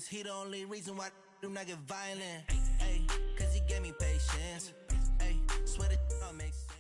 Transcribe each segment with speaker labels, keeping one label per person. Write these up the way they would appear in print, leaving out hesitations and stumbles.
Speaker 1: He the only reason why I do not get violent. Hey, cause he gave me patience. Hey, swear it all makes sense.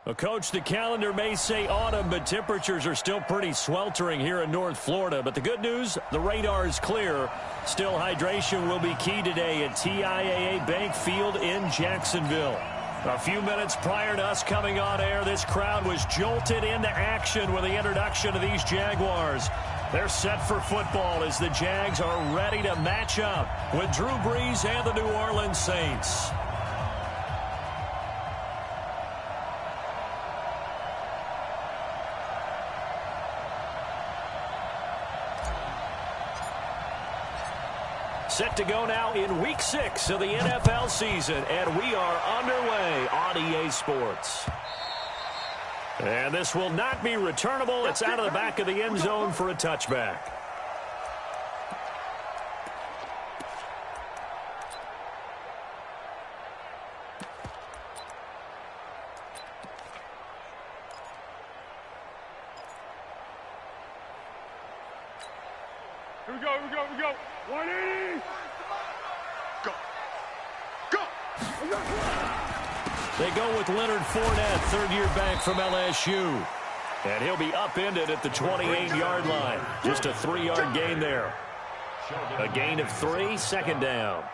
Speaker 2: Well, Coach, the calendar may say autumn, but temperatures are still pretty sweltering here in North Florida. But the good news, the radar is clear. Still, hydration will be key today at TIAA Bank Field in Jacksonville. A few minutes prior to us coming on air, this crowd was jolted into action with the introduction of these Jaguars. They're set for football as the Jags are ready to match up with Drew Brees and the New Orleans Saints. Set to go now in Week 6 of the NFL season, and we are underway on EA Sports. And this will not be returnable. It's out of the back of the end zone for a touchback.
Speaker 3: Here we go, here we go, here we go. 180. Go. Go.
Speaker 2: They go with Leonard Fournette, third-year back from LSU. And he'll be upended at the 28-yard line. Just a 3-yard gain there. A gain of 3, second down.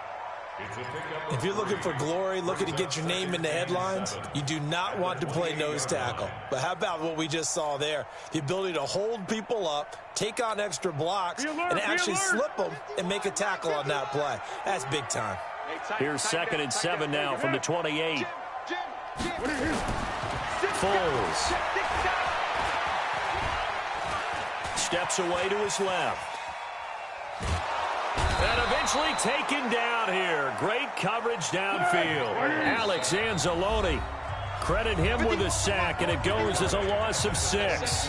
Speaker 4: If you're looking for glory, looking to get your name in the headlines, you do not want to play nose tackle. But how about what we just saw there? The ability to hold people up, take on extra blocks, and actually slip them and make a tackle on that play. That's big time.
Speaker 2: Here's 2nd and 7 now from the 28. Foles steps away to his left. And eventually taken down here. Great coverage downfield. Alex Anzalone. Credit him with a sack, and it goes as a loss of 6.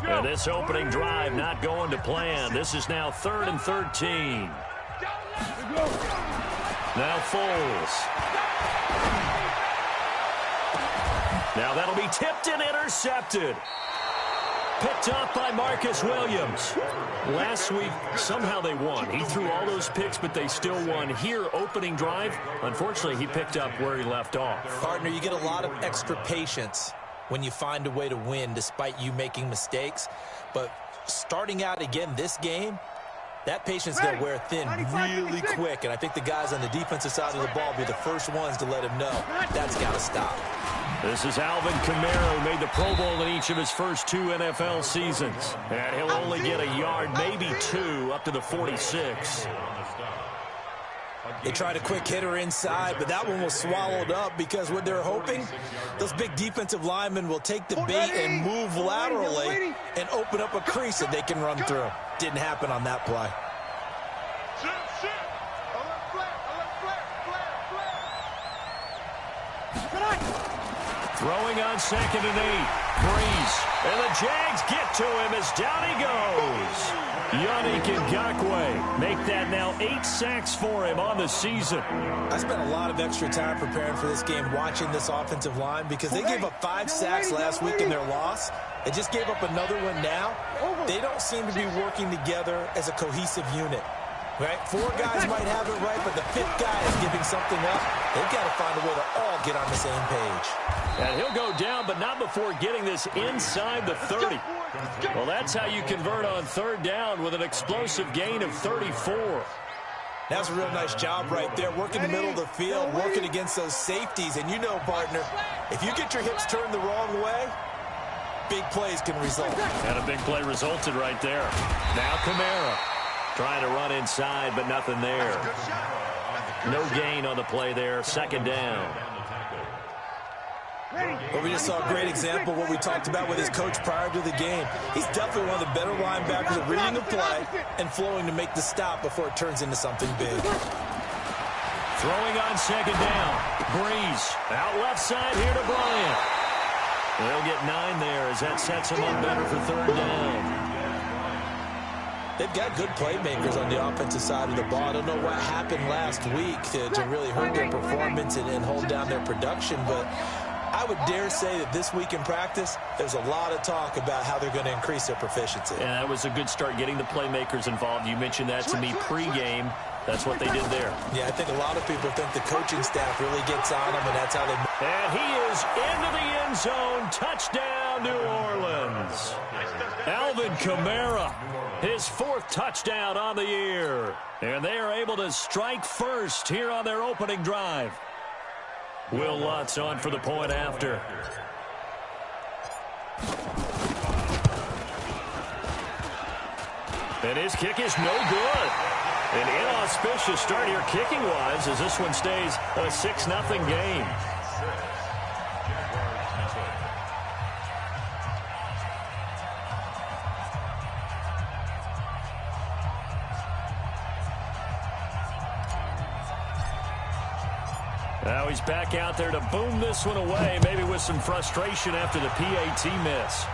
Speaker 2: And this opening drive not going to plan. This is now 3rd and 13. Now Foles. Now that'll be tipped and intercepted. Picked up by Marcus Williams. Last week, somehow they won. He threw all those picks, but they still won. Here, opening drive, unfortunately, he picked up where he left off.
Speaker 4: Partner, you get a lot of extra patience when you find a way to win despite you making mistakes. But starting out again this game, that patience is going to wear thin really quick, and I think the guys on the defensive side of the ball will be the first ones to let him know that's got to stop.
Speaker 2: This is Alvin Kamara, who made the Pro Bowl in each of his first 2 NFL seasons. And he'll only get a yard, maybe 2, up to the 46.
Speaker 4: They tried a quick hitter inside, but that one was swallowed up because what they're hoping, those big defensive linemen will take the bait and move laterally and open up a crease that they can run through. Didn't happen on that play.
Speaker 2: Throwing on 2nd and 8. Brees. And the Jags get to him as down he goes. Yannick Ngakoue make that now 8 sacks for him on the season.
Speaker 4: I spent a lot of extra time preparing for this game watching this offensive line because they gave up 5 sacks last week in their loss. They just gave up another one now. They don't seem to be working together as a cohesive unit. Right? 4 guys might have it right, but the 5th guy is giving something up. They've got to find a way to all get on the same page.
Speaker 2: And he'll go down, but not before getting this inside the 30. Well, that's how you convert on 3rd down with an explosive gain of 34.
Speaker 4: That's a real nice job right there, working the middle of the field, working against those safeties. And you know, partner, if you get your hips turned the wrong way, big plays can result.
Speaker 2: And a big play resulted right there. Now Kamara trying to run inside, but nothing there. No gain on the play there. 2nd down.
Speaker 4: Well, we just saw a great example of what we talked about with his coach prior to the game. He's definitely one of the better linebackers at reading the play and flowing to make the stop before it turns into something big.
Speaker 2: Throwing on 2nd down. Brees out left side here to Bryant. They'll get 9 there as that sets him up better for 3rd down.
Speaker 4: They've got good playmakers on the offensive side of the ball. I don't know what happened last week to really hurt their performance and hold down their production, but I would dare say that this week in practice, there's a lot of talk about how they're going to increase their proficiency.
Speaker 2: Yeah, that was a good start, getting the playmakers involved. You mentioned that to me pregame. That's what they did there. Yeah,
Speaker 4: I think a lot of people think the coaching staff really gets on them, and that's how they...
Speaker 2: And he is into the end zone. Touchdown, New Orleans. Alvin Kamara, his 4th touchdown on the year. And they are able to strike first here on their opening drive. Will Lutz on for the point after. And his kick is no good. An inauspicious start here kicking-wise as this one stays a 6-0 game. Now he's back out there to boom this one away, maybe with some frustration after the PAT miss.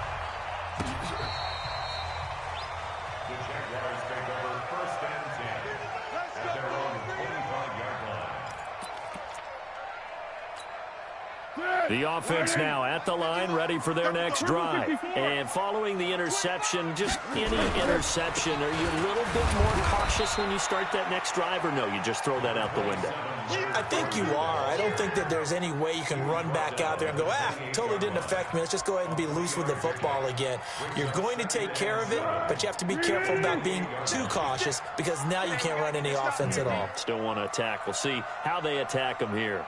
Speaker 2: The offense now at the line, ready for their next drive. And following the interception, just any interception, are you a little bit more cautious when you start that next drive, or no, you just throw that out the window?
Speaker 4: I think you are. I don't think that there's any way you can run back out there and go, totally didn't affect me. Let's just go ahead and be loose with the football again. You're going to take care of it, but you have to be careful about being too cautious because now you can't run any offense at all.
Speaker 2: Still want to attack. We'll see how they attack them here.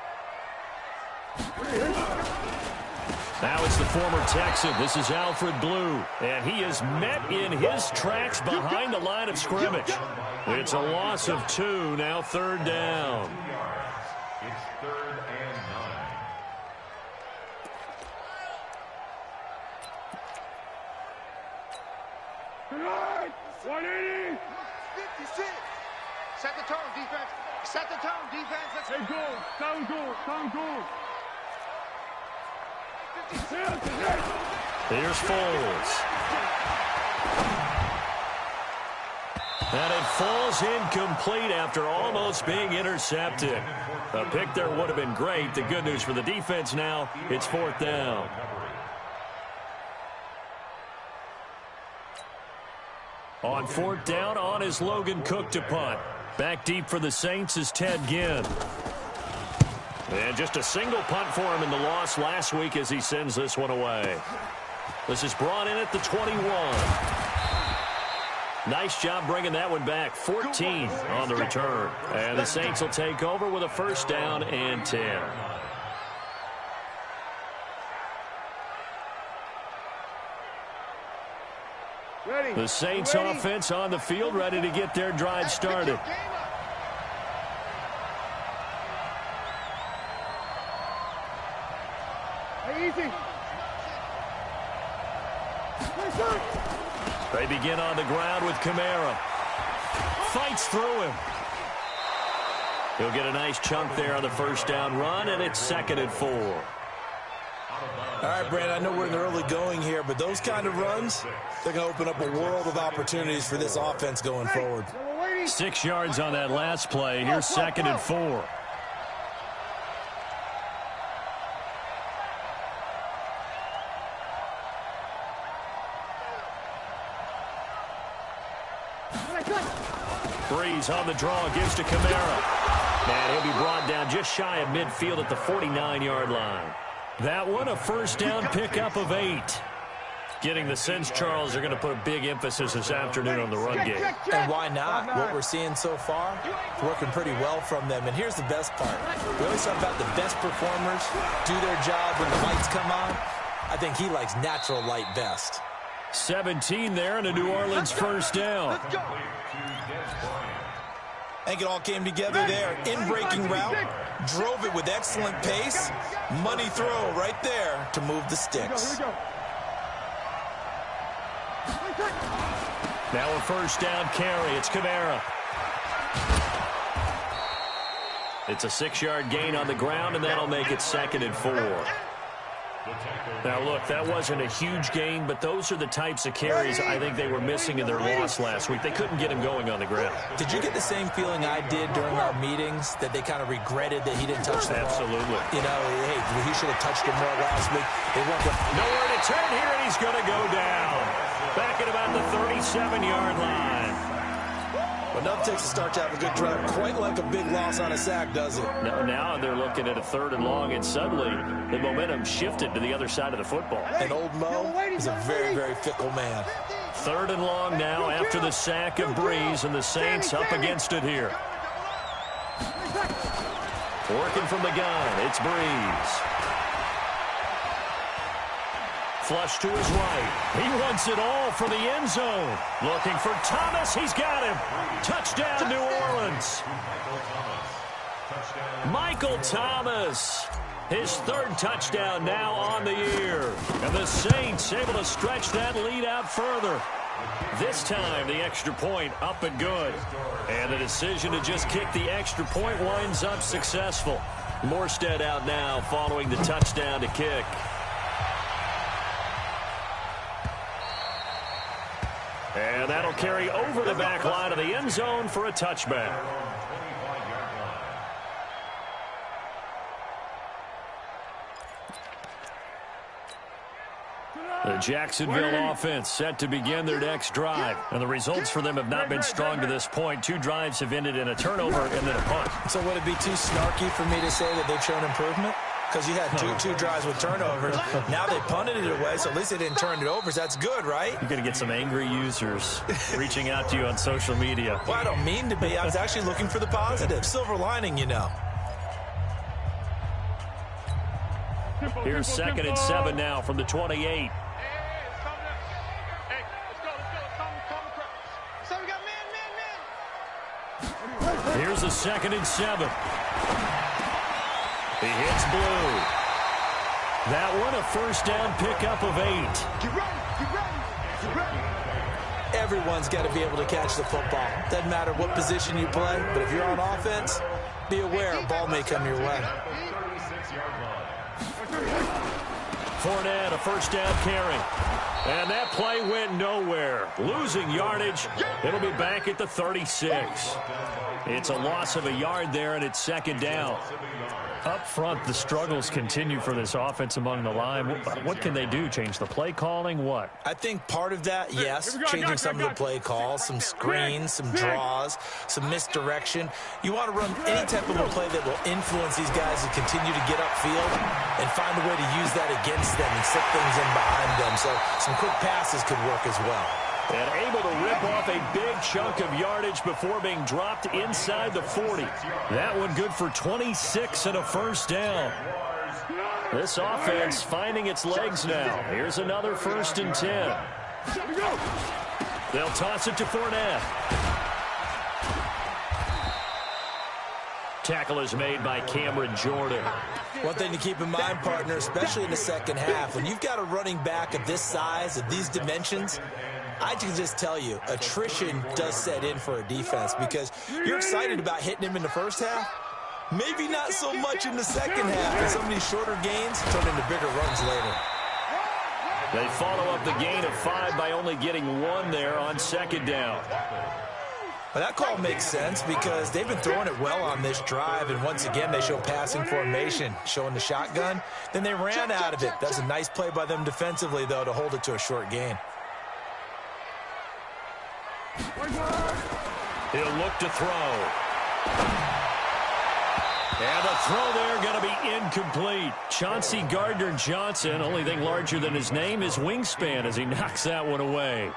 Speaker 2: Now it's the former Texan. This is Alfred Blue, and he is met in his tracks behind the line of scrimmage. It's a loss of 2, now 3rd down.
Speaker 3: It's 3rd and 9. 180.
Speaker 5: 56. Set the tone, defense. Set the tone, defense. Let's
Speaker 3: go. Sound good. Sound good.
Speaker 2: Here's Foles. And it falls incomplete after almost being intercepted. A pick there would have been great. The good news for the defense now, it's 4th down. On 4th down, on is Logan Cook to punt. Back deep for the Saints is Ted Ginn. And just a single punt for him in the loss last week as he sends this one away. This is brought in at the 21. Nice job bringing that one back. 14 on the return. And the Saints will take over with a 1st down and 10. The Saints offense on the field, ready to get their drive started.
Speaker 3: Easy.
Speaker 2: They begin on the ground with Kamara. Fights through him. He'll get a nice chunk there on the 1st down run, and it's 2nd and 4.
Speaker 4: All right, Brandon, I know we're in the early going here, but those kind of runs, they're going to open up a world of opportunities for this offense going forward.
Speaker 2: 6 yards on that last play. Here's 2nd and 4. Breeze on the draw, gives to Kamara. And he'll be brought down just shy of midfield at the 49-yard line. That one, a 1st down pickup of 8. Getting the sense, Charles, they're going to put a big emphasis this afternoon on the run game.
Speaker 4: And why not? What we're seeing so far, it's working pretty well from them. And here's the best part. We always talk about the best performers do their job when the lights come on. I think he likes natural light best.
Speaker 2: 17 there and a New Orleans 1st down.
Speaker 4: I think it all came together there. In-breaking route, drove it with excellent pace. Money throw right there to move the sticks.
Speaker 2: Now a 1st down carry. It's Kamara. It's a 6-yard gain on the ground, and that'll make it 2nd and 4. Now, look, that wasn't a huge gain, but those are the types of carries I think they were missing in their loss last week. They couldn't get him going on the ground.
Speaker 4: Did you get the same feeling I did during our meetings, that they kind of regretted that he didn't touch the ball?
Speaker 2: Absolutely.
Speaker 4: You know, hey, he should have touched it more last week. They weren't
Speaker 2: nowhere to turn here, and he's going to go down. Back at about the 37-yard line.
Speaker 4: But nothing takes a start to have a good drive, quite like a big loss on a sack, does it?
Speaker 2: Now they're looking at a 3rd and long, and suddenly the momentum shifted to the other side of the football.
Speaker 4: And old Mo is a very, very fickle man.
Speaker 2: 3rd and long now after the sack of Breeze, and the Saints up against it here. Working from the gun, it's Breeze. Flush to his right. He wants it all for the end zone. Looking for Thomas. He's got him. Touchdown, New Orleans. Michael Thomas. His 3rd touchdown now on the year. And the Saints able to stretch that lead out further. This time, the extra point up and good. And the decision to just kick the extra point winds up successful. Morstead out now following the touchdown to kick. And that'll carry over the back line of the end zone for a touchback. The Jacksonville offense set to begin their next drive. And the results for them have not been strong to this point. 2 drives have ended in a turnover and then a punt.
Speaker 4: So would it be too snarky for me to say that they've shown improvement? Because you had two drives with turnovers. Now they punted it away, so at least they didn't turn it over. So that's good, right?
Speaker 2: You're going to get some angry users reaching out to you on social media.
Speaker 4: Well, I don't mean to be. I was actually looking for the positive. Silver lining, you know.
Speaker 2: Here's 2nd and 7 now from the 28. Here's a 2nd and 7. He hits Blue. That one a 1st down pickup of 8.
Speaker 5: Get ready, get ready, get ready.
Speaker 4: Everyone's got to be able to catch the football. Doesn't matter what position you play, but if you're on offense, be aware a ball may come your way.
Speaker 2: Fournette, a 1st down carry. And that play went nowhere. Losing yardage. It'll be back at the 36. It's a loss of a yard there, and it's 2nd down. Up front, the struggles continue for this offense among the line. What can they do? Change the play calling? What?
Speaker 4: I think part of that, yes, changing some of the play calls, some screens, some draws, some misdirection. You want to run any type of a play that will influence these guys to continue to get upfield and find a way to use that against them and set things in behind them. So some quick passes could work as well.
Speaker 2: And able to rip off a big chunk of yardage before being dropped inside the 40. That one good for 26 and a 1st down. This offense finding its legs now. Here's another 1st and 10. They'll toss it to Fournette. Tackle is made by Cameron Jordan.
Speaker 4: One thing to keep in mind, partner, especially in the second half, when you've got a running back of this size, of these dimensions, I can just tell you, attrition does set in for a defense because you're excited about hitting him in the first half. Maybe not so much in the second half, and some of these shorter gains turn into bigger runs later.
Speaker 2: They follow up the gain of 5 by only getting 1 there on 2nd down.
Speaker 4: Well, that call makes sense because they've been throwing it well on this drive, and once again they show passing formation, showing the shotgun. Then they ran out of it. That's a nice play by them defensively, though, to hold it to a short gain.
Speaker 2: He'll look to throw. And the throw there going to be incomplete. Chauncey Gardner-Johnson, only thing larger than his name is wingspan as he knocks that one away.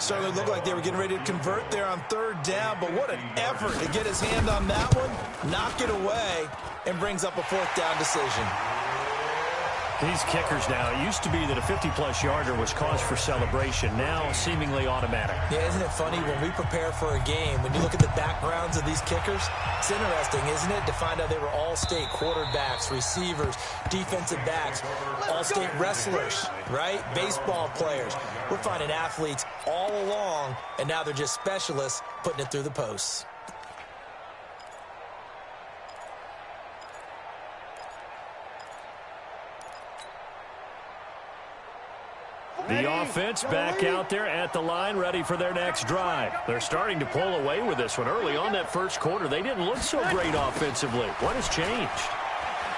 Speaker 4: Certainly looked like they were getting ready to convert there on 3rd down, but what an effort to get his hand on that one, knock it away, and brings up a 4th down decision.
Speaker 2: These kickers now, it used to be that a 50-plus yarder was cause for celebration, now seemingly automatic.
Speaker 4: Yeah, isn't it funny when we prepare for a game, when you look at the backgrounds of these kickers, it's interesting, isn't it, to find out they were all-state quarterbacks, receivers, defensive backs, all-state wrestlers, right? Baseball players. We're finding athletes all along, and now they're just specialists putting it through the posts.
Speaker 2: The offense back out there at the line, ready for their next drive. They're starting to pull away with this one. Early on that first quarter, they didn't look so great offensively. What has changed?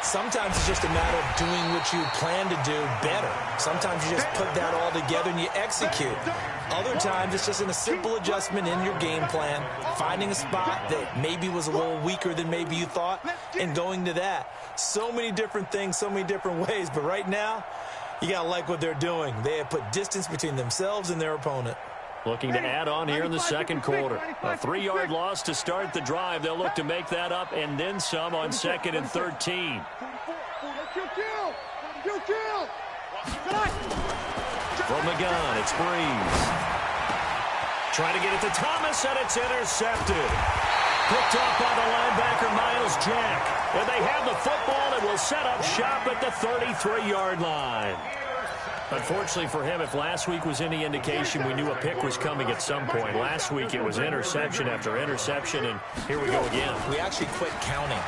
Speaker 4: Sometimes it's just a matter of doing what you plan to do better. Sometimes you just put that all together and you execute. Other times it's just in a simple adjustment in your game plan, finding a spot that maybe was a little weaker than maybe you thought, and going to that. So many different things, so many different ways, but right now, you got to like what they're doing. They have put distance between themselves and their opponent.
Speaker 2: Looking to add on here in the second quarter. A 3-yard loss to start the drive. They'll look to make that up and then some on 2nd and 13. From the gun, it's Breeze. Trying to get it to Thomas, and it's intercepted. Picked off by the linebacker, Miles Jack. And they have the football and will set up shop at the 33-yard line. Unfortunately for him, if last week was any indication, we knew a pick was coming at some point. Last week it was interception after interception, and here we go again.
Speaker 4: We actually quit counting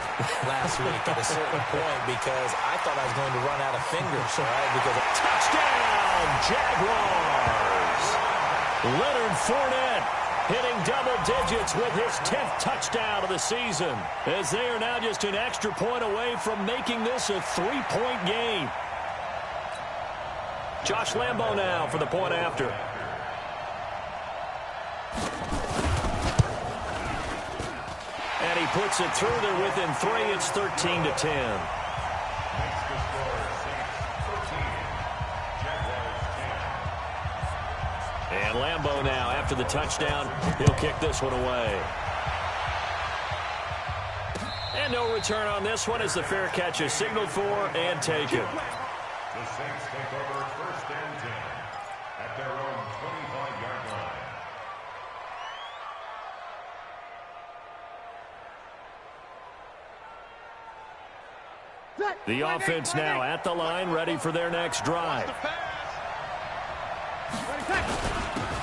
Speaker 4: last week at a certain point because I thought I was going to run out of fingers, right? Because of touchdown, Jaguars! Leonard Fournette hitting double digits with his 10th touchdown of the season, as they are now just an extra point away from making this a 3-point game.
Speaker 2: Josh Lambo now for the point after. And he puts it through. They're within 3. It's 13-10. And Lambo now, after the touchdown, he'll kick this one away. And no return on this one as the fair catch is signaled for and taken.
Speaker 3: The Saints take over 1st and 10 at their own 25-yard line.
Speaker 2: The offense now at the line, ready for their next drive.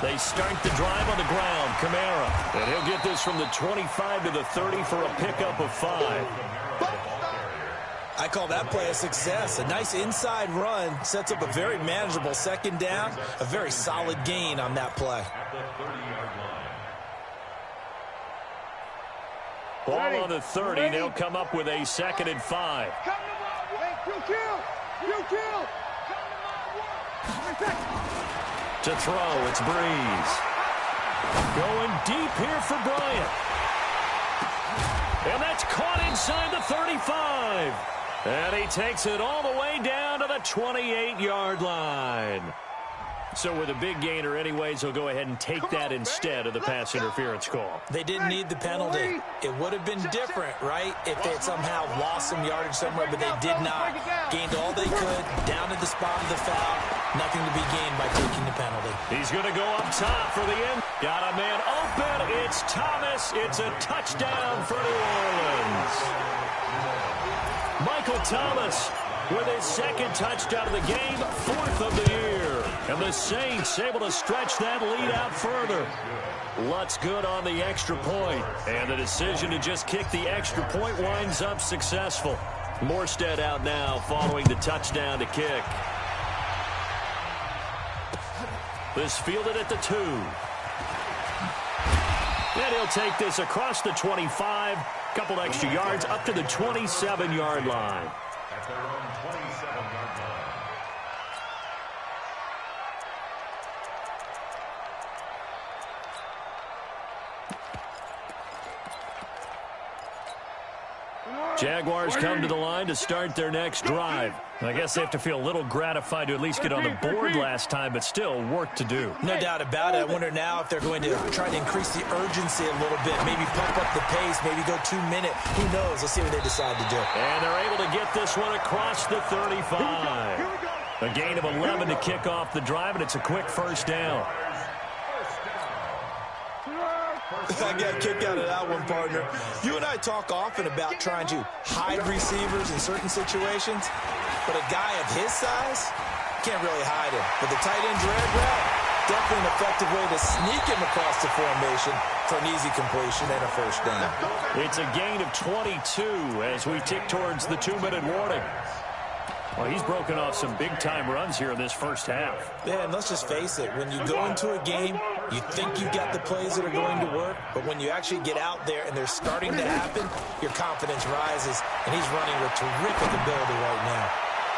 Speaker 2: They start the drive on the ground. Kamara. And he'll get this from the 25 to the 30 for a pickup of 5.
Speaker 4: I call that play a success. A nice inside run sets up a very manageable 2nd down. A very solid gain on that play.
Speaker 2: Ball on the 30. They'll come up with a 2nd and 5. To throw, it's Breeze. Going deep here for Bryant. And that's caught inside the 35. And he takes it all the way down to the 28-yard line. So with a big gainer anyways, he'll go ahead and take that instead of the pass interference call.
Speaker 4: They didn't need the penalty. It would have been different, right, if they had somehow lost some yardage somewhere, but they did not. Gained all they could, down at the spot of the foul. Nothing to be gained by taking the penalty.
Speaker 2: He's going to go up top for the end. Got a man open. It's Thomas. It's a touchdown for New Orleans. Michael Thomas with his 2nd touchdown of the game, 4th of the year. And the Saints able to stretch that lead out further. Lutz good on the extra point. And the decision to just kick the extra point winds up successful. Morstead out now following the touchdown to kick. This fielded at the 2. And he'll take this across the 25. Couple extra yards up to the 27-yard line.
Speaker 3: At their own 27-yard line.
Speaker 2: Jaguars come to the line to start their next drive. I guess they have to feel a little gratified to at least get on the board last time, but still work to do.
Speaker 4: No doubt about it. I wonder now if they're going to try to increase the urgency a little bit, maybe pump up the pace, maybe go 2 minutes. Who knows? Let's see what they decide to do.
Speaker 2: And they're able to get this one across the 35. A gain of 11 to kick off the drive, and it's a quick 1st down.
Speaker 4: I got a kick out of that one, partner. You and I talk often about trying to hide receivers in certain situations, but a guy of his size can't really hide him. But the tight end drag route, definitely an effective way to sneak him across the formation for an easy completion and a 1st down.
Speaker 2: It's a gain of 22 as we tick towards the 2-minute warning. Well, he's broken off some big-time runs here in this first half.
Speaker 4: Yeah, and let's just face it. When you go into a game, you think you've got the plays that are going to work, but when you actually get out there and they're starting to happen, your confidence rises, and he's running with terrific ability right now.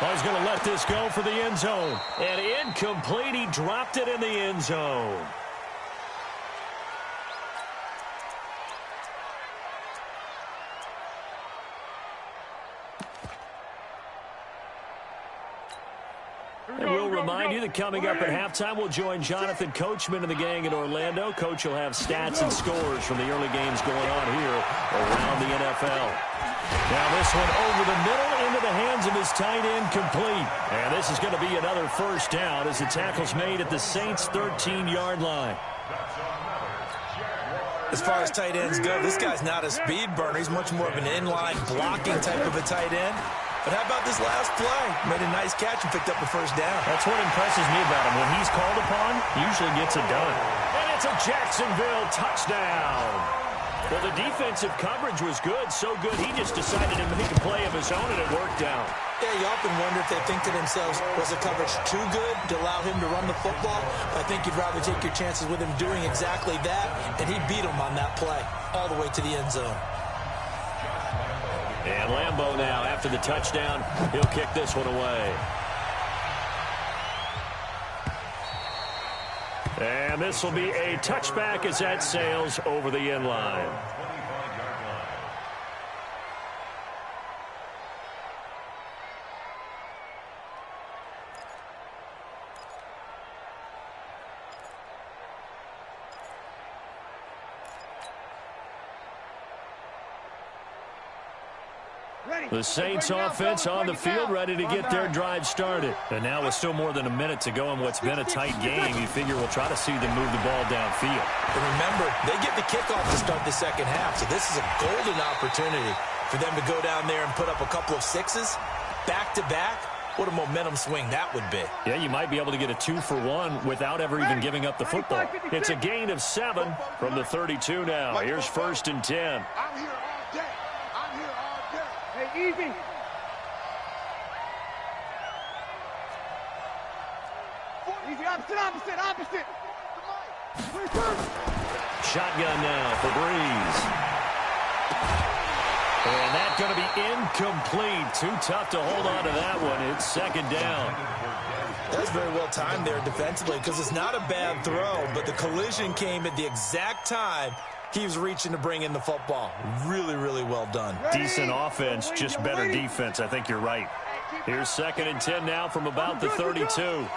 Speaker 2: Well, he's going to let this go for the end zone. And incomplete. He dropped it in the end zone. And we'll remind you that coming up at halftime, we'll join Jonathan Coachman and the gang in Orlando. Coach will have stats and scores from the early games going on here around the NFL. Now this one over the middle into the hands of his tight end, complete. And this is going to be another first down as the tackle's made at the Saints' 13-yard line.
Speaker 4: As far as tight ends go, this guy's not a speed burner. He's much more of an inline blocking type of a tight end. But how about this last play? Made a nice catch and picked up a first down.
Speaker 2: That's what impresses me about him. When he's called upon, he usually gets it done. And it's a Jacksonville touchdown. Well, the defensive coverage was good, so good he just decided to make a play of his own, and it worked out.
Speaker 4: Yeah, you often wonder if they think to themselves, was the coverage too good to allow him to run the football? I think you'd rather take your chances with him doing exactly that, and he beat him on that play all the way to the end zone.
Speaker 2: And Lambeau now, after the touchdown, he'll kick this one away. And this will be a touchback as that sails over the end line. The Saints offense on the field, ready to get their drive started. And now with still more than a minute to go in what's been a tight game, you figure we'll try to see them move the ball downfield.
Speaker 4: And remember, they get the kickoff to start the second half, so this is a golden opportunity for them to go down there and put up a couple of sixes back-to-back. What a momentum swing that would be.
Speaker 2: Yeah, you might be able to get a 2-for-1 without ever even giving up the football. It's a gain of 7 from the 32 now. Here's 1st and 10.
Speaker 5: I'm here all day. I'm here all day. Hey, easy. Easy, opposite.
Speaker 2: Shotgun now for Breeze. And that's going to be incomplete. Too tough to hold on to that one. It's 2nd down.
Speaker 4: That's very well timed there defensively because it's not a bad throw, but the collision came at the exact time he was reaching to bring in the football. Really, really well done.
Speaker 2: Decent offense, just better defense. I think you're right. Here's 2nd and 10 now from about the 32.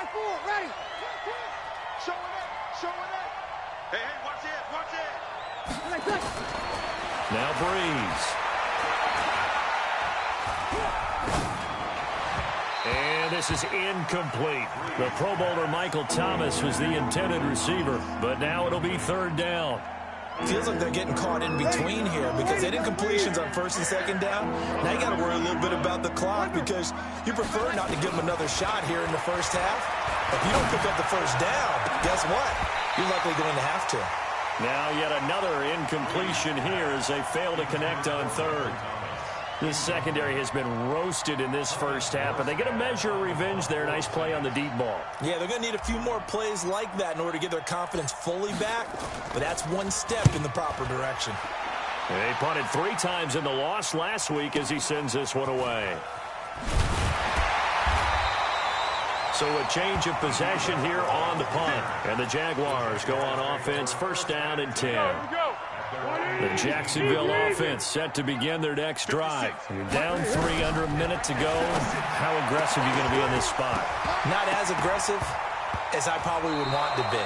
Speaker 2: Now Breeze. And this is incomplete. The Pro Bowler Michael Thomas was the intended receiver, but now it'll be 3rd down.
Speaker 4: Feels like they're getting caught in between here because they did incompletions on 1st and 2nd down. Now you got to worry a little bit about the clock because you prefer not to give them another shot here in the first half. If you don't pick up the first down, guess what? You're likely going to have to.
Speaker 2: Now yet another incompletion here as they fail to connect on 3rd. This secondary has been roasted in this first half, but they get a measure of revenge there. Nice play on the deep ball.
Speaker 4: Yeah, they're going to need a few more plays like that in order to get their confidence fully back, but that's one step in the proper direction.
Speaker 2: They punted 3 times in the loss last week as he sends this one away. So a change of possession here on the punt. And the Jaguars go on offense, 1st down and 10. The Jacksonville offense set to begin their next drive. You're down 3 under a minute to go. How aggressive are you going to be in this spot?
Speaker 4: Not as aggressive as I probably would want to be.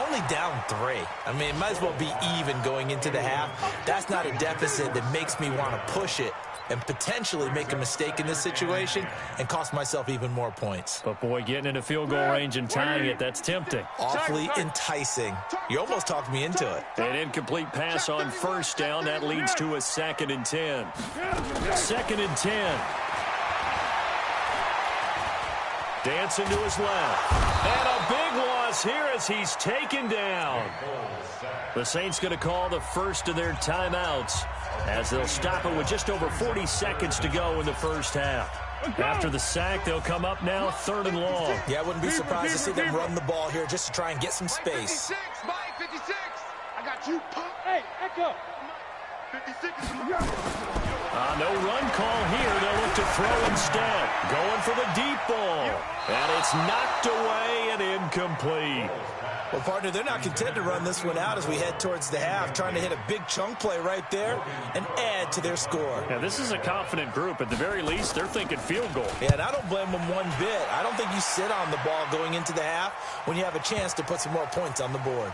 Speaker 4: Only down 3. I mean, it might as well be even going into the half. That's not a deficit that makes me want to push it and potentially make a mistake in this situation and cost myself even more points.
Speaker 2: But, boy, getting into field goal range and tying it, that's tempting.
Speaker 4: Awfully enticing. You almost talked me into it.
Speaker 2: An incomplete pass on 1st down. That leads to a 2nd and 10. 2nd and 10. Dancing to his left. And a big loss here as he's taken down. The Saints going to call the first of their timeouts as they'll stop it with just over 40 seconds to go in the first half. After the sack, they'll come up now 3rd and long.
Speaker 4: Yeah, I wouldn't be surprised to see them run the ball here just to try and get some space.
Speaker 5: 56, Mike, 56. I got you, punk.
Speaker 6: Hey, echo.
Speaker 5: 56.
Speaker 2: No run call here. They'll look to throw instead. Going for the deep ball. And it's knocked away and incomplete.
Speaker 4: Well, partner, they're not content to run this one out as we head towards the half, trying to hit a big chunk play right there and add to their score.
Speaker 2: Yeah, this is a confident group. At the very least, they're thinking field goal.
Speaker 4: Yeah, and I don't blame them one bit. I don't think you sit on the ball going into the half when you have a chance to put some more points on the board.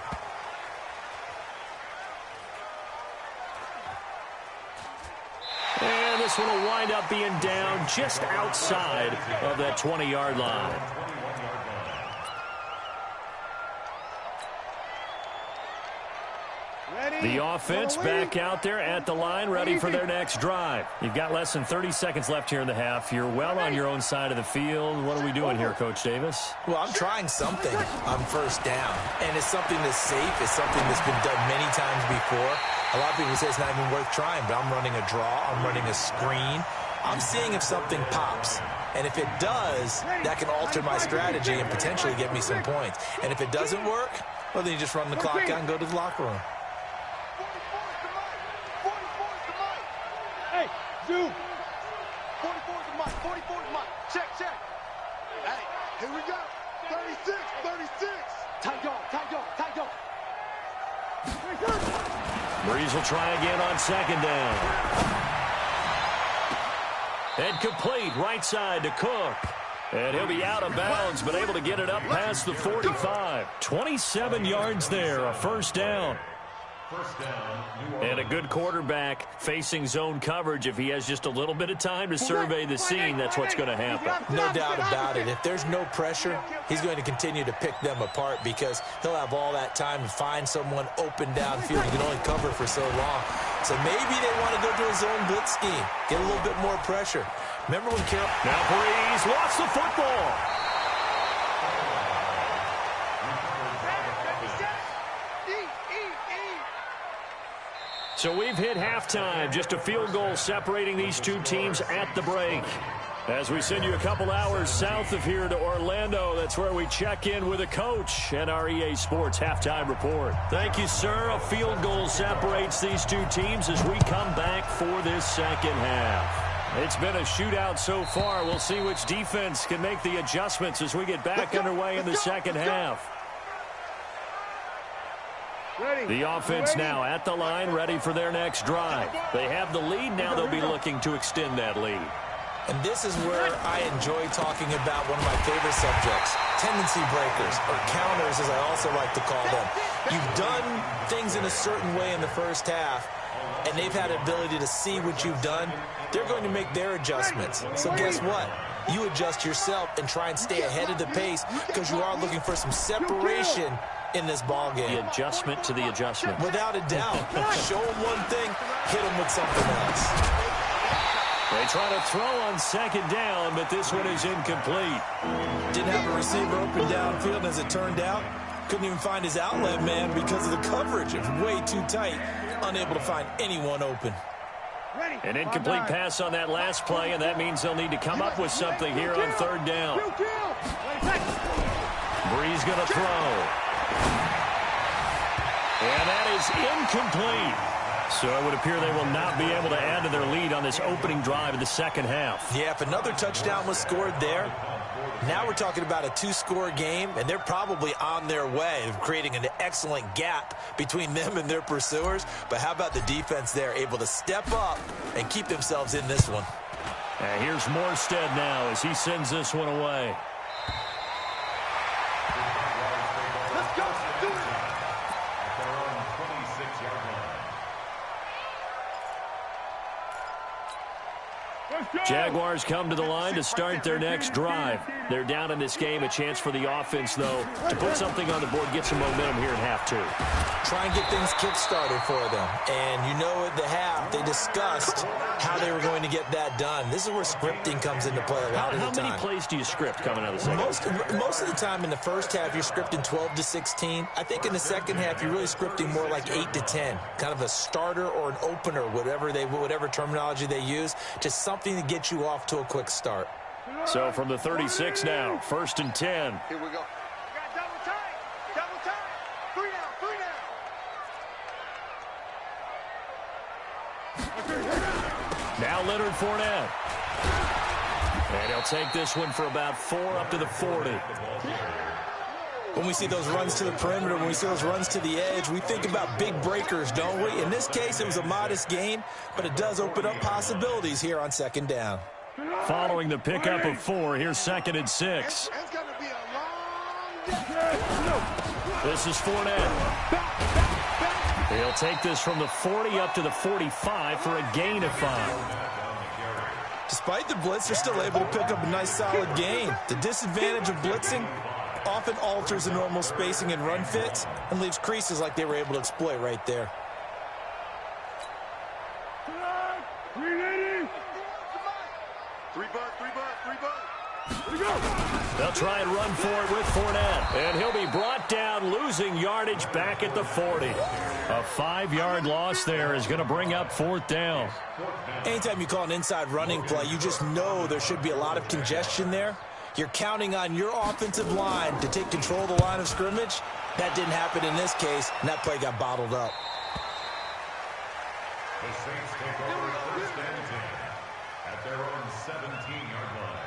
Speaker 2: And this one will wind up being down just outside of that 20-yard line. The offense back out there at the line, ready for their next drive. You've got less than 30 seconds left here in the half. You're well on your own side of the field. What are we doing here, Coach Davis?
Speaker 4: Well, I'm trying something on first down, and it's something that's safe. It's something that's been done many times before. A lot of people say it's not even worth trying, but I'm running a draw. I'm running a screen. I'm seeing if something pops. And if it does, that can alter my strategy and potentially get me some points. And if it doesn't work, well, then you just run the clock out and go to the locker room.
Speaker 5: Hey, Zoom. 44 is the mic. 44 is the mic. Check, check. Hey, here we go. 36, 36. Tight dog, tight dog, tight dog.
Speaker 2: Breeze will try again on 2nd down. And complete right side to Cook. And he'll be out of bounds, but able to get it up past the 45. 27 yards there, a 1st down. And a good quarterback facing zone coverage. If he has just a little bit of time to survey the scene, that's what's going to happen.
Speaker 4: No doubt about it. If there's no pressure, he's going to continue to pick them apart because he'll have all that time to find someone open downfield. He can only cover for so long. So maybe they want to go to a zone blitz scheme, get a little bit more pressure. Remember when Carroll...
Speaker 2: Now Breeze lost the football. So we've hit halftime. Just a field goal separating these two teams at the break. As we send you a couple hours south of here to Orlando, that's where we check in with a coach and our EA Sports halftime report. Thank you, sir. A field goal separates these two teams as we come back for this 2nd half. It's been a shootout so far. We'll see which defense can make the adjustments as we get back underway in the 2nd half. The offense now at the line, ready for their next drive. They have the lead. Now they'll be looking to extend that lead.
Speaker 4: And this is where I enjoy talking about one of my favorite subjects, tendency breakers, or counters as I also like to call them. You've done things in a certain way in the first half, and they've had the ability to see what you've done. They're going to make their adjustments. So guess what? You adjust yourself and try and stay ahead of the pace because you are looking for some separation in this ball game.
Speaker 2: The adjustment to the adjustment.
Speaker 4: Without a doubt. Show them one thing, hit them with something else.
Speaker 2: They try to throw on 2nd down, but this one is incomplete.
Speaker 4: Didn't have a receiver open downfield, as it turned out. Couldn't even find his outlet man because of the coverage. It was way too tight. Unable to find anyone open.
Speaker 2: An incomplete pass on that last play, and that means they'll need to come up with something here on 3rd down. Breeze going to throw. And that is incomplete. So it would appear they will not be able to add to their lead on this opening drive of the 2nd half.
Speaker 4: Yeah, if another touchdown was scored there, now we're talking about a 2-score game, and they're probably on their way of creating an excellent gap between them and their pursuers. But how about the defense there, able to step up and keep themselves in this one?
Speaker 2: And here's Morstead now as he sends this one away.
Speaker 5: Let's go. Do it.
Speaker 3: At their own 26-yard line.
Speaker 2: Jaguars come to the line to start their next drive. They're down in this game. A chance for the offense, though, to put something on the board, get some momentum here in half 2.
Speaker 4: Try and get things kick-started for them. And you know at the half, they discussed how they were going to get that done. This is where scripting comes into play a lot of the time.
Speaker 2: How many plays do you script coming out of the second half?
Speaker 4: Most of the time in the first half, you're scripting 12 to 16. I think in the second half, you're really scripting more like 8 to 10. Kind of a starter or an opener, whatever terminology they use. Just something to get you off to a quick start.
Speaker 2: So from the 36 now, 1st and 10.
Speaker 5: Here we go. Got double time. Double time. 3 down. 3 down.
Speaker 2: Now Leonard Fournette. And he'll take this one for about 4 up to the 40.
Speaker 4: When we see those runs to the perimeter, when we see those runs to the edge, we think about big breakers, don't we? In this case, it was a modest gain, but it does open up possibilities here on 2nd down.
Speaker 2: Following the pickup of 4, here's 2nd and 6.
Speaker 5: It's going to be a long day.
Speaker 2: This is Fournette. He'll take this from the 40 up to the 45 for a gain of 5.
Speaker 4: Despite the blitz, they're still able to pick up a nice solid gain. The disadvantage of blitzing often alters the normal spacing and run fits and leaves creases like they were able to exploit right there.
Speaker 2: They'll try and run for it with Fournette. And he'll be brought down, losing yardage back at the 40. A 5-yard loss there is going to bring up 4th down.
Speaker 4: Anytime you call an inside running play, you just know there should be a lot of congestion there. You're counting on your offensive line to take control of the line of scrimmage. That didn't happen in this case, and that play got bottled up.
Speaker 3: The Saints take over 1st and 10 at their own 17-yard line.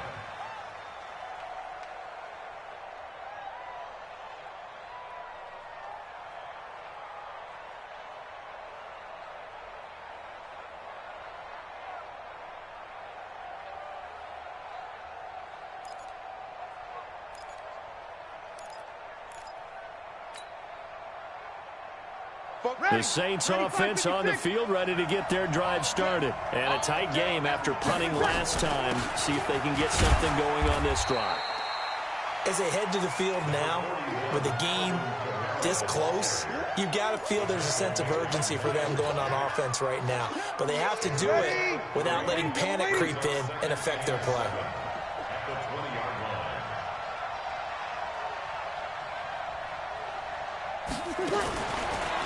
Speaker 2: The Saints offense on the field, ready to get their drive started. And a tight game after punting last time. See if they can get something going on this drive.
Speaker 4: As they head to the field now, with the game this close, you've got to feel there's a sense of urgency for them going on offense right now. But they have to do it without letting panic creep in and affect their play.
Speaker 3: At the 20-yard line.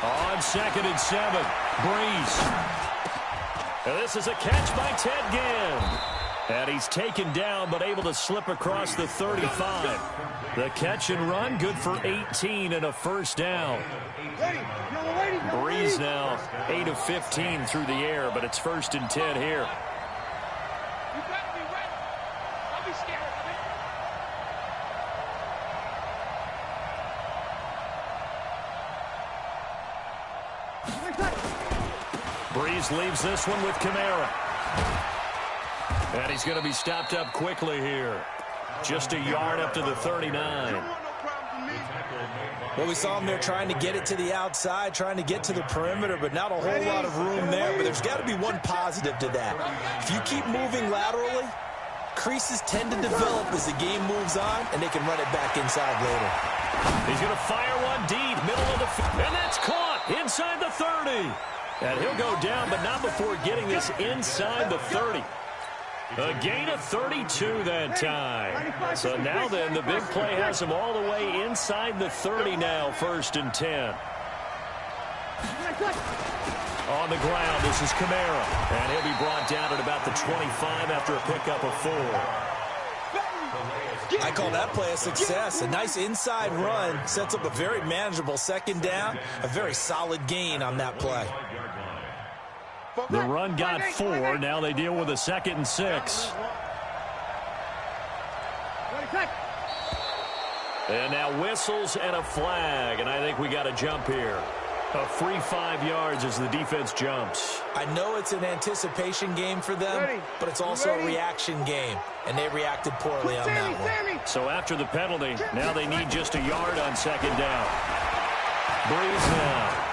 Speaker 2: On 2nd and 7, Breeze. And this is a catch by Ted Ginn. And he's taken down, but able to slip across the 35. The catch and run, good for 18 and a 1st down. Breeze now 8 of 15 through the air, but it's 1st and 10 here. Breeze leaves this one with Kamara. And he's going to be stopped up quickly here. Just a yard up to the 39.
Speaker 4: Well, we saw him there trying to get it to the outside, trying to get to the perimeter, but not a whole lot of room there. But there's got to be one positive to that. If you keep moving laterally, creases tend to develop as the game moves on, and they can run it back inside later.
Speaker 2: He's going to fire one deep, middle of the field, and that's caught inside the 30. And he'll go down, but not before getting this inside the 30. A gain of 32 that time. So now then, the big play has him all the way inside the 30 now, 1st and 10. On the ground, this is Kamara. And he'll be brought down at about the 25 after a pickup of 4.
Speaker 4: I call that play a success. A nice inside run sets up a very manageable 2nd down. A very solid gain on that play.
Speaker 2: The run got 4. Now they deal with a 2nd and 6. And now whistles and a flag. And I think we got a jump here. A free 5 yards as the defense jumps.
Speaker 4: I know it's an anticipation game for them, but it's also a reaction game. And they reacted poorly on that one.
Speaker 2: So after the penalty, now they need just a yard on 2nd down. Breeze now.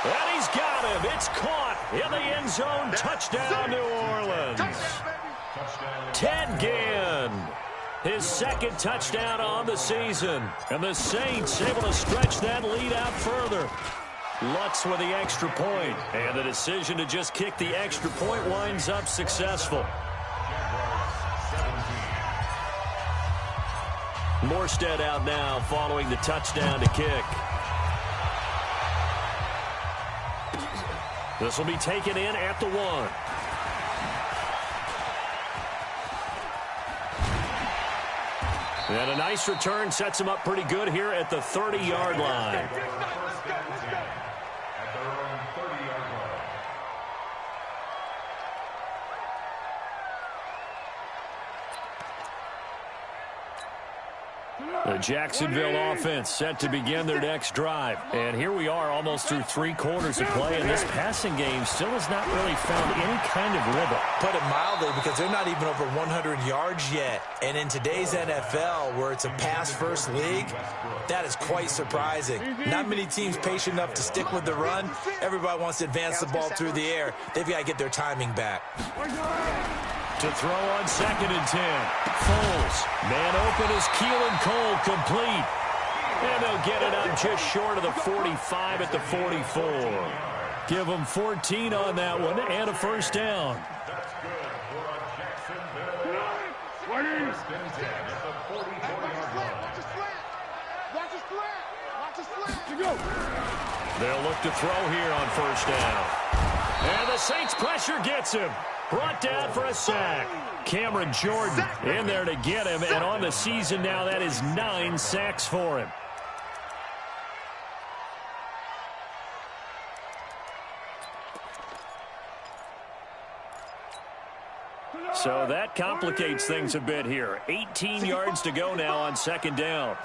Speaker 2: And he's got him. It's caught in the end zone. Touchdown, New Orleans. Ted Ginn, his 2nd touchdown on the season. And the Saints able to stretch that lead out further. Lutz with the extra point. And the decision to just kick the extra point winds up successful. Morstead out now following the touchdown to kick. This will be taken in at the 1. And a nice return sets him up pretty good here at the 30-yard line. The Jacksonville offense set to begin their next drive. And here we are almost through 3 quarters of play, and this passing game still has not really found any kind of rhythm.
Speaker 4: Put it mildly, because they're not even over 100 yards yet. And in today's NFL, where it's a pass-first league, that is quite surprising. Not many teams patient enough to stick with the run. Everybody wants to advance the ball through the air. They've got to get their timing back.
Speaker 2: To throw on 2nd and 10. Foles. Man open is Keelan Cole, complete. And they'll get it up just short of the 45 at the 44. Give them 14 on that one and a first down.
Speaker 3: That's good for a Jacksonville. First and 10 at the 44-yard line.
Speaker 5: Watch the slant. Watch the slant.
Speaker 2: They'll look to throw here on first down. And the Saints pressure gets him. Brought down for a sack. Cameron Jordan in there to get him, and on the season now, that is 9 sacks for him. So that complicates things a bit here. 18 yards to go now on 2nd down.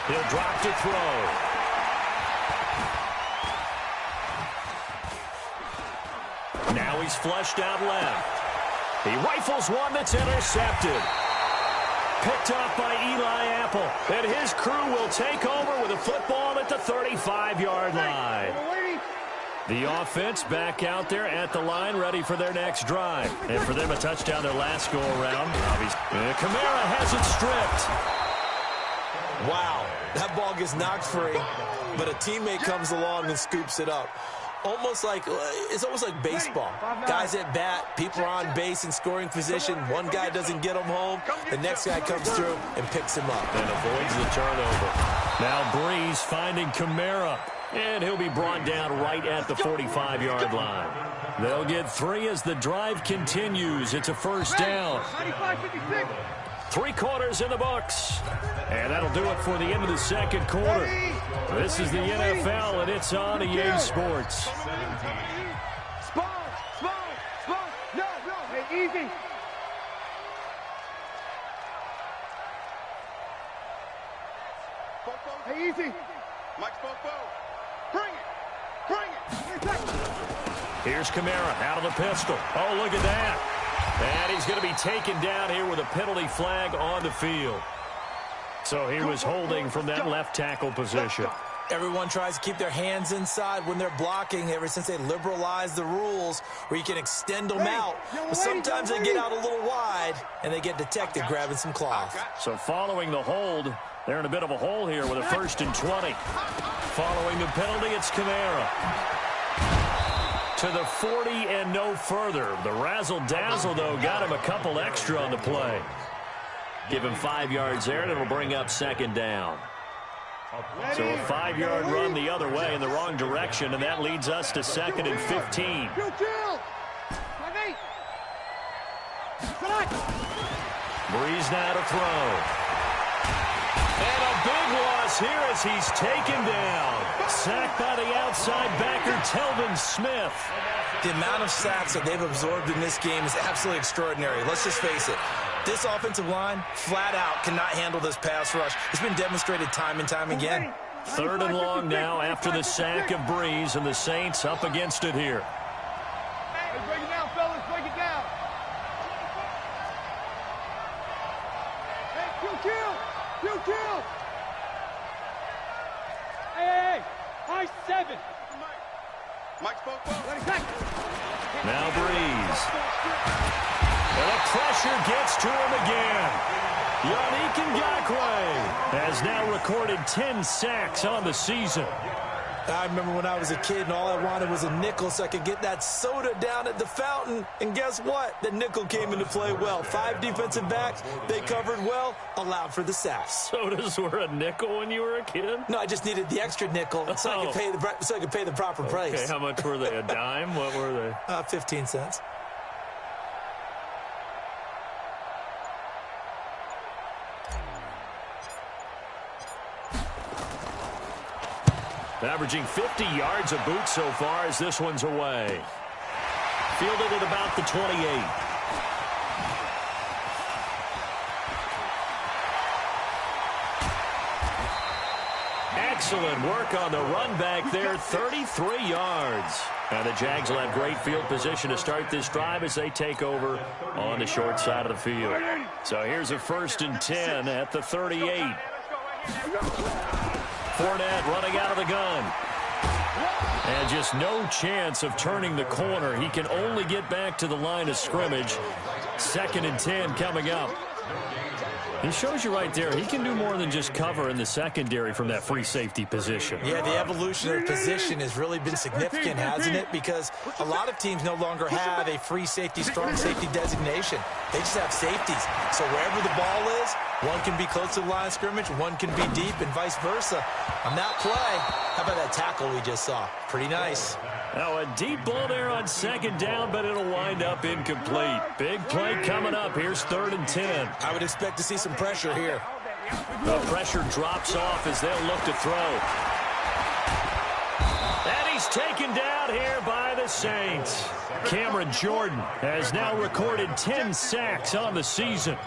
Speaker 2: He'll drop to throw. Now he's flushed out left. He rifles one that's intercepted. Picked off by Eli Apple. And his crew will take over with a football at the 35-yard line. The offense back out there at the line, ready for their next drive. And for them, a touchdown their last go-around. Kamara has it stripped.
Speaker 4: Wow, that ball gets knocked free, but a teammate comes along and scoops it up. It's almost like baseball. Guys at bat, people are on base in scoring position. One guy doesn't get him home. The next guy comes through and picks him up.
Speaker 2: And avoids the turnover. Now Breeze finding Kamara. And he'll be brought down right at the 45-yard line. They'll get 3 as the drive continues. It's a first down. 3 quarters in the books. And that'll do it for the end of the 2nd quarter. This is the NFL, and it's on EA Sports.
Speaker 5: Spawn. No. Hey, easy. Hey, easy. Mike Popo. Bring it.
Speaker 2: Here's Kamara out of the pistol. Oh, look at that. And he's going to be taken down here with a penalty flag on the field. So he was holding from that left tackle position.
Speaker 4: Everyone tries to keep their hands inside when they're blocking ever since they liberalized the rules where you can extend them out. But sometimes they get out a little wide and they get detected grabbing some cloth.
Speaker 2: So following the hold, they're in a bit of a hole here with a 1st and 20. Following the penalty, it's Kamara. To the 40 and no further. The razzle-dazzle, though, got him a couple extra on the play. Give him 5 yards there, and it'll bring up 2nd down. So a 5-yard run the other way in the wrong direction, and that leads us to 2nd and 15. Breeze now to throw. And a big loss here as he's taken down. Sacked by the outside backer, Telvin Smith.
Speaker 4: The amount of sacks that they've absorbed in this game is absolutely extraordinary. Let's just face it. This offensive line, flat out, cannot handle this pass rush. It's been demonstrated time and time again.
Speaker 2: 3rd and long now after the sack of Breeze, and the Saints up against it here.
Speaker 5: Hey, break it down, fellas. Break it down. Hey, kill. Hey. High 7. Mike spoke well.
Speaker 2: Now Breeze. And the pressure gets to him again. Yannick Ngakoue has now recorded 10 sacks on the season.
Speaker 4: I remember when I was a kid and all I wanted was a nickel so I could get that soda down at the fountain. And guess what? The nickel came into play well. 5 defensive backs, they covered well, allowed for the sacks.
Speaker 2: Sodas were a nickel when you were a kid?
Speaker 4: No, I just needed the extra nickel so I could pay the proper price.
Speaker 2: Okay, how much were they? A dime? What were they?
Speaker 4: 15 cents.
Speaker 2: Averaging 50 yards a boot so far as this one's away. Fielded at about the 28. Excellent work on the run back there, 33 yards. And the Jags will have great field position to start this drive as they take over on the short side of the field. So here's a 1st and 10 at the 38. Fournette running out of the gun. And just no chance of turning the corner. He can only get back to the line of scrimmage. 2nd and 10 coming up. He shows you right there, he can do more than just cover in the secondary from that free safety position.
Speaker 4: Yeah, the evolution of the position has really been significant, hasn't it? Because a lot of teams no longer have a free safety, strong safety designation. They just have safeties. So wherever the ball is, one can be close to the line of scrimmage, one can be deep, and vice versa. On that play, how about that tackle we just saw? Pretty nice.
Speaker 2: Now a deep ball there on 2nd down, but it'll wind up incomplete. Big play coming up. Here's 3rd and 10.
Speaker 4: I would expect to see some pressure here.
Speaker 2: The pressure drops off as they'll look to throw. And he's taken down here by the Saints. Cameron Jordan has now recorded 10 sacks on the season.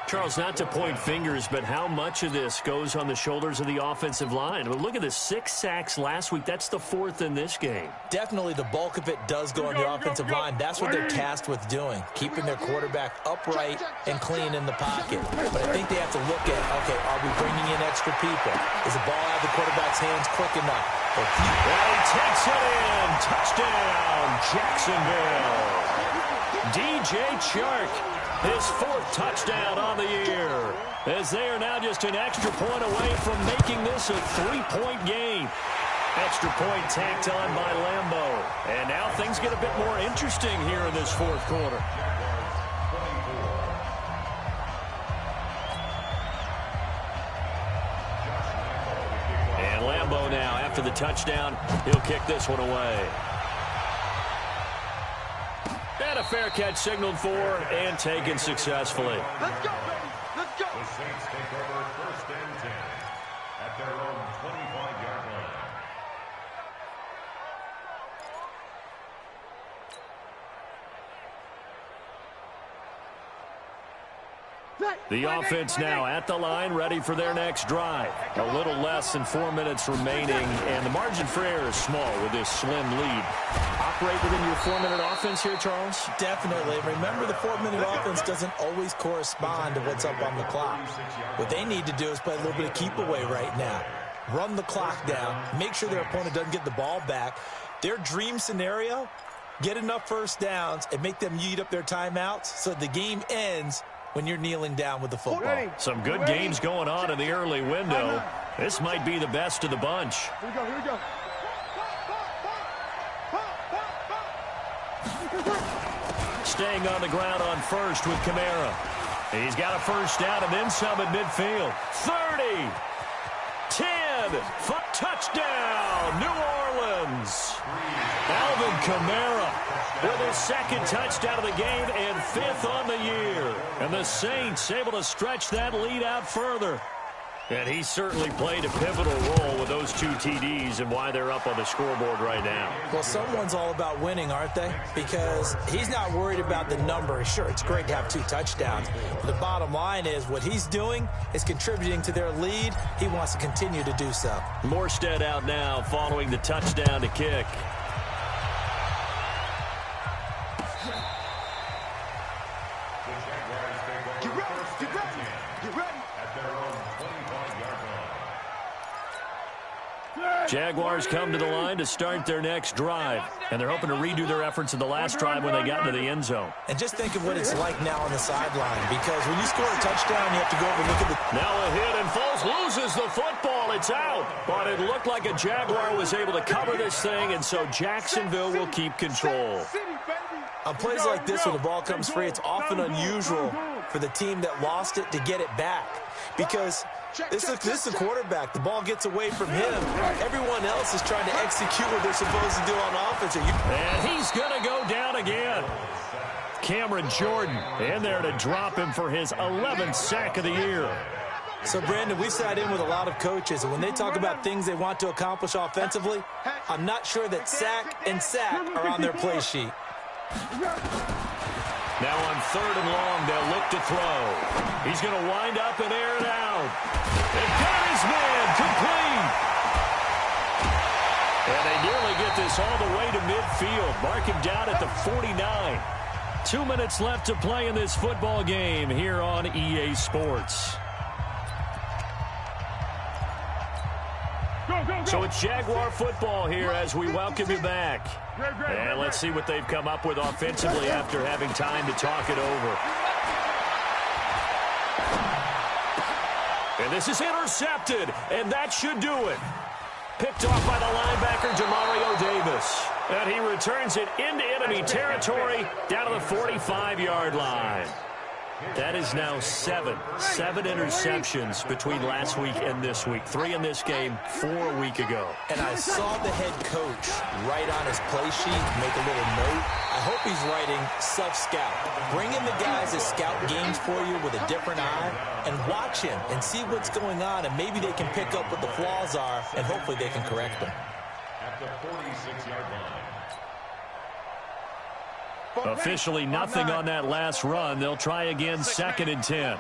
Speaker 2: Charles, not to point fingers, but how much of this goes on the shoulders of the offensive line? Well, look at the 6 sacks last week. That's the 4th in this game.
Speaker 4: Definitely the bulk of it does go on the offensive line. That's what they're tasked with doing, keeping their quarterback upright and clean in the pocket. But I think they have to look at, okay, are we bringing in extra people? Is the ball out of the quarterback's hands quick enough?
Speaker 2: And he takes it in. Touchdown, Jacksonville. DJ Chark. His 4th touchdown on the year, as they are now just an extra point away from making this a 3-point game. Extra point tacked on by Lambeau. And now things get a bit more interesting here in this 4th quarter. And Lambeau now, after the touchdown, he'll kick this one away. And a fair catch signaled for and taken successfully.
Speaker 5: Let's go, baby. Let's go.
Speaker 3: The Saints take over 1st and 10 at their own 25-yard line.
Speaker 2: The offense now at the line, ready for their next drive. A little less than 4 minutes remaining, and the margin for error is small with this slim lead. Operate within your 4-minute offense here, Charles?
Speaker 4: Definitely. Remember, the 4-minute offense doesn't always correspond to what's up on the clock. What they need to do is play a little bit of keep away right now. Run the clock down. Make sure their opponent doesn't get the ball back. Their dream scenario, get enough first downs and make them eat up their timeouts so the game ends when you're kneeling down with the football.
Speaker 2: Some good games going on in the early window. This might be the best of the bunch.
Speaker 5: Here we go, here we go.
Speaker 2: Staying on the ground on 1st with Kamara. He's got a 1st down and then some at midfield. 30, 10, touchdown, New Orleans. Alvin Kamara with his 2nd touchdown of the game and 5th on the year. And the Saints able to stretch that lead out further. And he certainly played a pivotal role with those 2 TDs and why they're up on the scoreboard right now.
Speaker 4: Well, someone's all about winning, aren't they? Because he's not worried about the number. Sure, it's great to have 2 touchdowns. But the bottom line is what he's doing is contributing to their lead. He wants to continue to do so.
Speaker 2: Morstead out now following the touchdown to kick.
Speaker 5: Get ready, get ready, get ready.
Speaker 3: At their own 25-yard line.
Speaker 2: Jaguars come to the line to start their next drive. And they're hoping to redo their efforts in the last drive when they got into the end zone.
Speaker 4: And just think of what it's like now on the sideline, because when you score a touchdown, you have to go over and look at the...
Speaker 2: Now a hit and Foles loses the football. It's out. But it looked like a Jaguar was able to cover this thing, and so Jacksonville will keep control.
Speaker 4: On plays like this, when the ball comes free, it's often unusual for the team that lost it to get it back. Because this is the quarterback. The ball gets away from him. Everyone else is trying to execute what they're supposed to do on offense.
Speaker 2: And he's going to go down again. Cameron Jordan in there to drop him for his 11th sack of the year.
Speaker 4: So, Brandon, we sat in with a lot of coaches, and when they talk about things they want to accomplish offensively, I'm not sure that sack and sack are on their play sheet.
Speaker 2: Now on 3rd and long, they'll look to throw. He's going to wind up and air it out. And got his man complete. And they nearly get this all the way to midfield. Mark him down at the 49. 2 minutes left to play in this football game here on EA Sports. So it's Jaguar football here as we welcome you back. And let's see what they've come up with offensively after having time to talk it over. And this is intercepted, and that should do it. Picked off by the linebacker, Demario Davis. And he returns it into enemy territory down to the 45-yard line. That is now seven interceptions between last week and this week. 3 in this game, 4 a week ago.
Speaker 4: And I saw the head coach write on his play sheet, make a little note. I hope he's writing self-scout. Bring in the guys that scout games for you with a different eye and watch him and see what's going on, and maybe they can pick up what the flaws are, and hopefully they can correct them.
Speaker 3: At the 46-yard line.
Speaker 2: Officially nothing on that last run. They'll try again, 2nd and 10.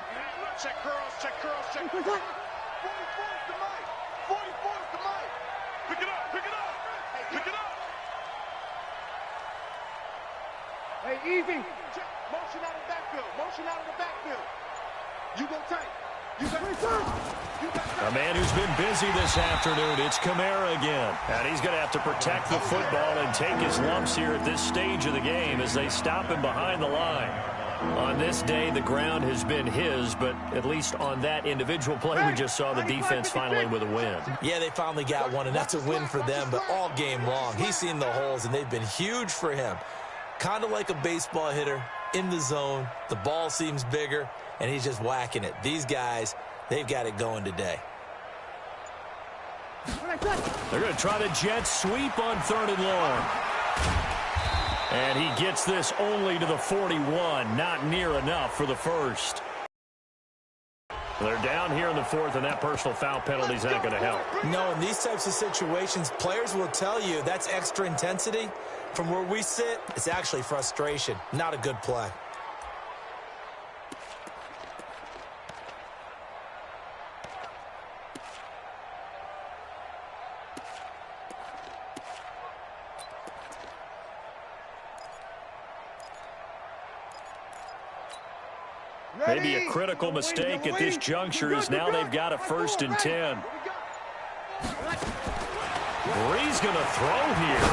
Speaker 5: Check curls, check curls, check. 44's the mic. 44's the mic. Pick it up, pick it up. Hey, pick it up. Hey, easy. Check. Motion out of the backfield. Motion out of the backfield. You go tight. You got
Speaker 2: a man who's been busy this afternoon. It's Kamara again. And he's going to have to protect the football and take his lumps here at this stage of the game as they stop him behind the line. On this day, the ground has been his, but at least on that individual play, we just saw the defense finally with a win.
Speaker 4: Yeah, they finally got one, and that's a win for them, but all game long, he's seen the holes, and they've been huge for him. Kind of like a baseball hitter in the zone. The ball seems bigger, and he's just whacking it. These guys, they've got it going today.
Speaker 2: They're going to try the jet sweep on 3rd and long. And he gets this only to the 41. Not near enough for the first. They're down here in the 4th, and that personal foul penalty is not going to help.
Speaker 4: No, in these types of situations, players will tell you that's extra intensity. From where we sit, it's actually frustration. Not a good play.
Speaker 2: Maybe a critical mistake at this juncture is now they've got a 1st and 10. Bree's going to throw here.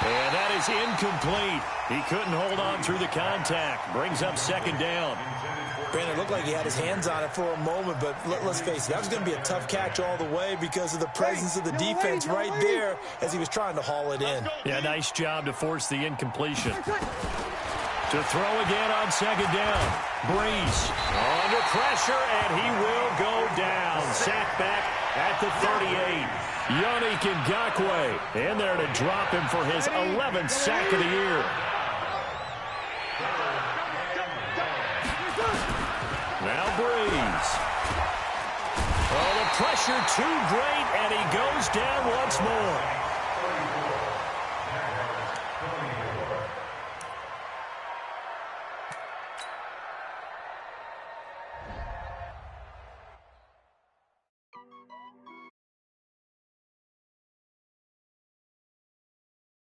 Speaker 2: And that is incomplete. He couldn't hold on through the contact. Brings up 2nd down.
Speaker 4: Brandon, it looked like he had his hands on it for a moment, but let's face it, that was going to be a tough catch all the way because of the presence of the defense right there as he was trying to haul it in.
Speaker 2: Yeah, nice job to force the incompletion. To throw again on 2nd down. Breeze under pressure, and he will go down. Sacked back at the 38. Yannick Ngakoue in there to drop him for his 11th sack of the year. Now Breeze. Oh, the pressure too great, and he goes down once more.